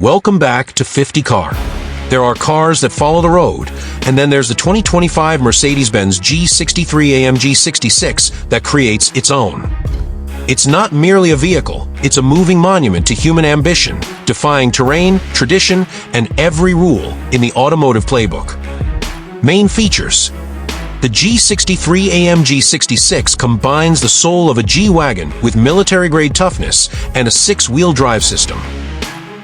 Welcome back to 50 Car. There are cars that follow the road, and then there's the 2025 Mercedes-Benz G63 AMG 66 that creates its own. It's not merely a vehicle, it's a moving monument to human ambition, defying terrain, tradition, and every rule in the automotive playbook. Main features. The G63 AMG 66 combines the soul of a G-Wagon with military-grade toughness and a 6-wheel drive system.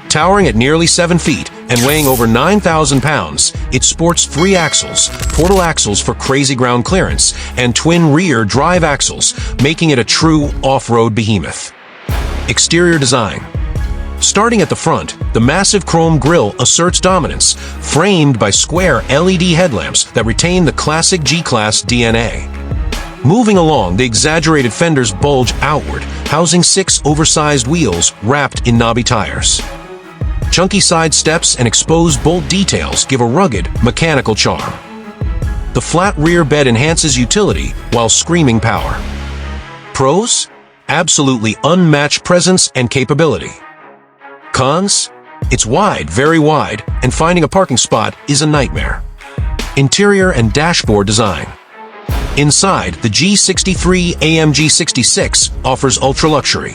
Towering at nearly 7 feet and weighing over 9,000 pounds, it sports 3 axles, portal axles for crazy ground clearance, and twin rear drive axles, making it a true off-road behemoth. Exterior design. Starting at the front, the massive chrome grille asserts dominance, framed by square LED headlamps that retain the classic G-Class DNA. Moving along, the exaggerated fenders bulge outward, housing 6 oversized wheels wrapped in knobby tires. Chunky side steps and exposed bolt details give a rugged, mechanical charm. The flat rear bed enhances utility while screaming power. Pros? Absolutely unmatched presence and capability. Cons? It's wide, very wide, and finding a parking spot is a nightmare. Interior and dashboard design. Inside, the G63 AMG 66 offers ultra-luxury.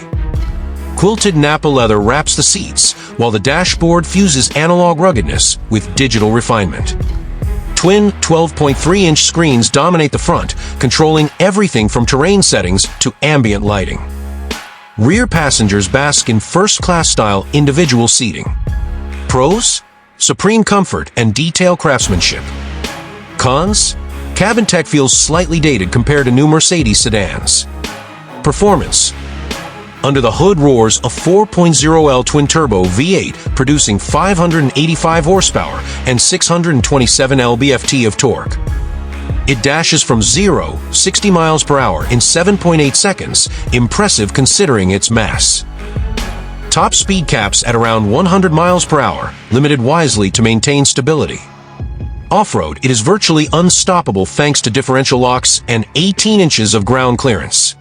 Quilted Napa leather wraps the seats, while the dashboard fuses analog ruggedness with digital refinement. Twin 12.3-inch screens dominate the front, controlling everything from terrain settings to ambient lighting. Rear passengers bask in first-class style individual seating. Pros? Supreme comfort and detail craftsmanship. Cons? Cabin tech feels slightly dated compared to new Mercedes sedans. Performance. Under the hood roars a 4.0L twin-turbo V8 producing 585 horsepower and 627 lb-ft of torque. It dashes from 0-60 miles per hour in 7.8 seconds, impressive considering its mass. Top speed caps at around 100 miles per hour, limited wisely to maintain stability. Off-road, it is virtually unstoppable thanks to differential locks and 18 inches of ground clearance.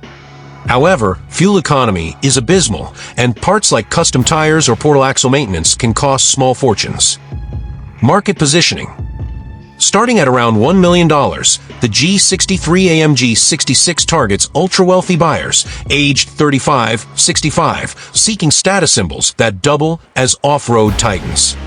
However, fuel economy is abysmal, and parts like custom tires or portal axle maintenance can cost small fortunes. Market positioning. Starting at around $1 million, the G63 AMG 66 targets ultra-wealthy buyers, aged 35-65, seeking status symbols that double as off-road titans.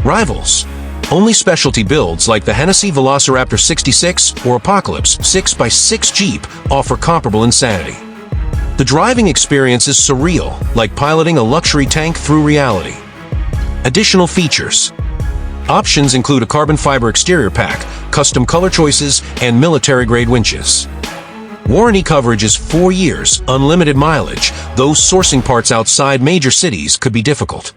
Rivals. Only specialty builds like the Hennessy Velociraptor 66 or Apocalypse 6x6 Jeep offer comparable insanity. The driving experience is surreal, like piloting a luxury tank through reality. Additional features. Options include a carbon fiber exterior pack, custom color choices, and military-grade winches. Warranty coverage is 4 years, unlimited mileage, though sourcing parts outside major cities could be difficult.